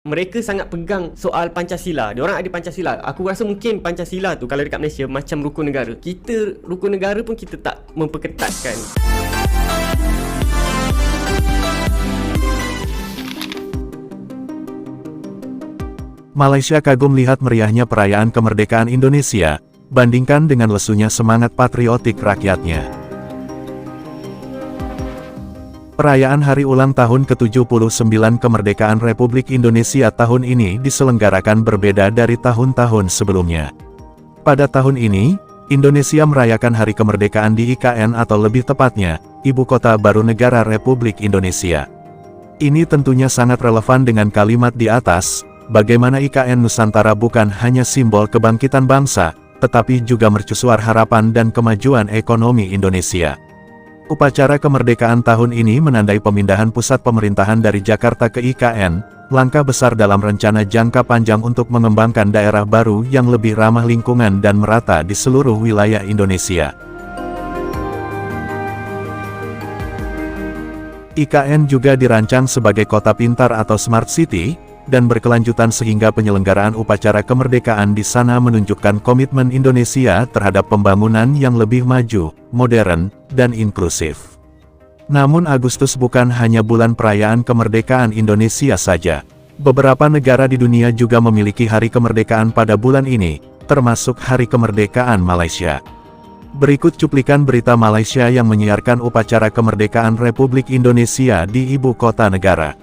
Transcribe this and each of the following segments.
Mereka sangat pegang soal Pancasila. Diorang ada Pancasila. Aku rasa mungkin Pancasila tu kalau dekat Malaysia macam rukun negara. Kita rukun negara pun kita tak memperketatkan. Malaysia kagum lihat meriahnya perayaan kemerdekaan Indonesia, bandingkan dengan lesunya semangat patriotik rakyatnya. Perayaan hari ulang tahun ke-79 kemerdekaan Republik Indonesia tahun ini diselenggarakan berbeda dari tahun-tahun sebelumnya. Pada tahun ini, Indonesia merayakan hari kemerdekaan di IKN atau lebih tepatnya, Ibu Kota Baru Negara Republik Indonesia. Ini tentunya sangat relevan dengan kalimat di atas, bagaimana IKN Nusantara bukan hanya simbol kebangkitan bangsa, tetapi juga mercusuar harapan dan kemajuan ekonomi Indonesia. Upacara kemerdekaan tahun ini menandai pemindahan pusat pemerintahan dari Jakarta ke IKN, langkah besar dalam rencana jangka panjang untuk mengembangkan daerah baru yang lebih ramah lingkungan dan merata di seluruh wilayah Indonesia. IKN juga dirancang sebagai kota pintar atau smart city, dan berkelanjutan sehingga penyelenggaraan upacara kemerdekaan di sana menunjukkan komitmen Indonesia terhadap pembangunan yang lebih maju, modern, dan inklusif. Namun Agustus bukan hanya bulan perayaan kemerdekaan Indonesia saja. Beberapa negara di dunia juga memiliki hari kemerdekaan pada bulan ini, termasuk Hari Kemerdekaan Malaysia. Berikut cuplikan berita Malaysia yang menyiarkan upacara kemerdekaan Republik Indonesia di Ibu Kota Negara.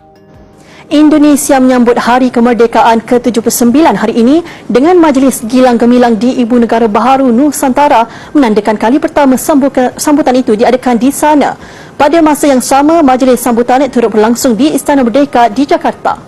Indonesia menyambut Hari Kemerdekaan ke-79 hari ini dengan majlis gilang gemilang di Ibu Negara Baharu Nusantara menandakan kali pertama sambutan itu diadakan di sana. Pada masa yang sama, majlis sambutan turut berlangsung di Istana Merdeka di Jakarta.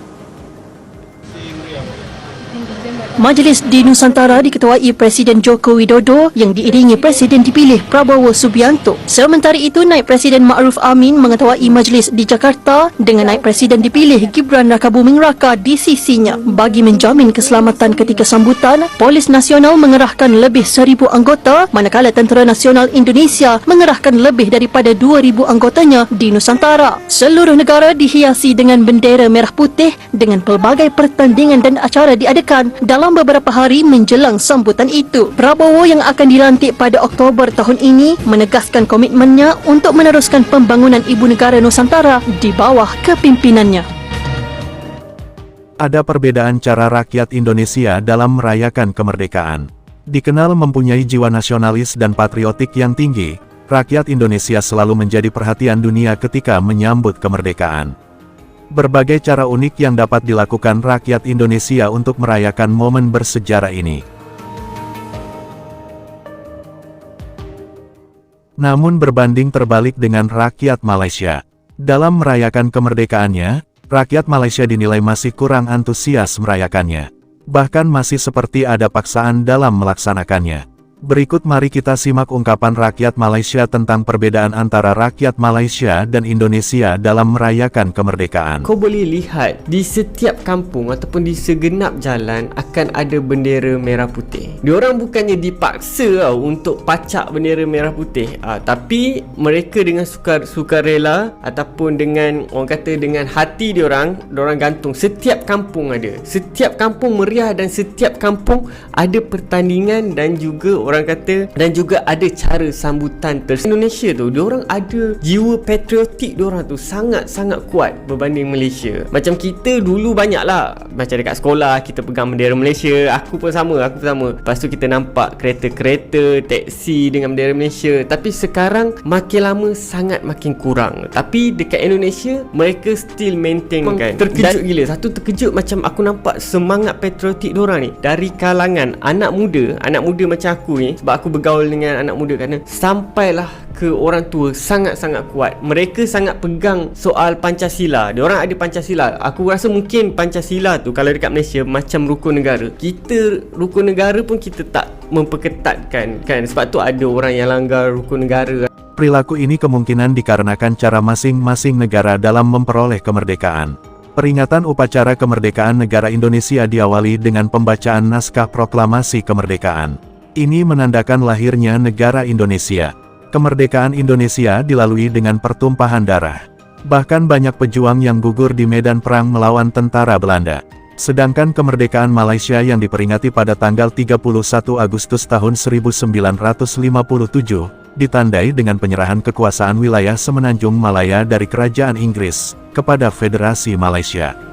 Majlis di Nusantara diketuai Presiden Joko Widodo yang diiringi Presiden dipilih Prabowo Subianto. Sementara itu, Naib Presiden Ma'ruf Amin mengetuai majlis di Jakarta dengan Naib Presiden dipilih Gibran Rakabuming Raka di sisinya. Bagi menjamin keselamatan ketika sambutan, Polis Nasional mengerahkan lebih 1,000 anggota, manakala Tentera Nasional Indonesia mengerahkan lebih daripada 2,000 anggotanya di Nusantara. Seluruh negara dihiasi dengan bendera merah putih dengan pelbagai pertandingan dan acara diadakan dalam beberapa hari menjelang sambutan itu. Prabowo yang akan dilantik pada Oktober tahun ini menegaskan komitmennya untuk meneruskan pembangunan Ibu Negara Nusantara di bawah kepimpinannya. Ada perbedaan cara rakyat Indonesia dalam merayakan kemerdekaan. Dikenal mempunyai jiwa nasionalis dan patriotik yang tinggi, rakyat Indonesia selalu menjadi perhatian dunia ketika menyambut kemerdekaan. Berbagai cara unik yang dapat dilakukan rakyat Indonesia untuk merayakan momen bersejarah ini. Namun berbanding terbalik dengan rakyat Malaysia. Dalam merayakan kemerdekaannya, rakyat Malaysia dinilai masih kurang antusias merayakannya. Bahkan masih seperti ada paksaan dalam melaksanakannya. Berikut mari kita simak ungkapan rakyat Malaysia tentang perbedaan antara rakyat Malaysia dan Indonesia dalam merayakan kemerdekaan. Kau boleh lihat di setiap kampung ataupun di segenap jalan akan ada bendera merah putih. Diorang bukannya dipaksa untuk pacak bendera merah putih, tapi mereka dengan sukarela ataupun dengan orang kata dengan hati diorang gantung. Setiap kampung ada. Setiap kampung meriah dan setiap kampung ada pertandingan dan juga orang kata dan juga ada cara sambutan Indonesia tu, diorang ada jiwa patriotik diorang tu sangat-sangat kuat berbanding Malaysia. Macam kita dulu banyak lah, macam dekat sekolah kita pegang bendera Malaysia, aku pun sama. Lepas tu kita nampak kereta-kereta, teksi dengan bendera Malaysia. Tapi sekarang makin lama sangat makin kurang. Tapi dekat Indonesia mereka still maintain kan. Terkejut gila. Satu terkejut macam aku nampak semangat patriotik diorang ni dari kalangan anak muda macam aku ni, sebab aku bergaul dengan anak muda kerana sampailah ke orang tua sangat-sangat kuat. Mereka sangat pegang soal Pancasila. Diorang ada Pancasila. Aku rasa mungkin Pancasila tu kalau dekat Malaysia macam rukun negara. Kita rukun negara pun kita tak memperketatkan kan. Sebab tu ada orang yang langgar rukun negara. Perilaku ini kemungkinan dikarenakan cara masing-masing negara dalam memperoleh kemerdekaan. Peringatan upacara kemerdekaan negara Indonesia diawali dengan pembacaan naskah proklamasi kemerdekaan. Ini menandakan lahirnya negara Indonesia. Kemerdekaan Indonesia dilalui dengan pertumpahan darah. Bahkan banyak pejuang yang gugur di medan perang melawan tentara Belanda. Sedangkan kemerdekaan Malaysia yang diperingati pada tanggal 31 Agustus tahun 1957, ditandai dengan penyerahan kekuasaan wilayah Semenanjung Malaya dari Kerajaan Inggris kepada Federasi Malaysia.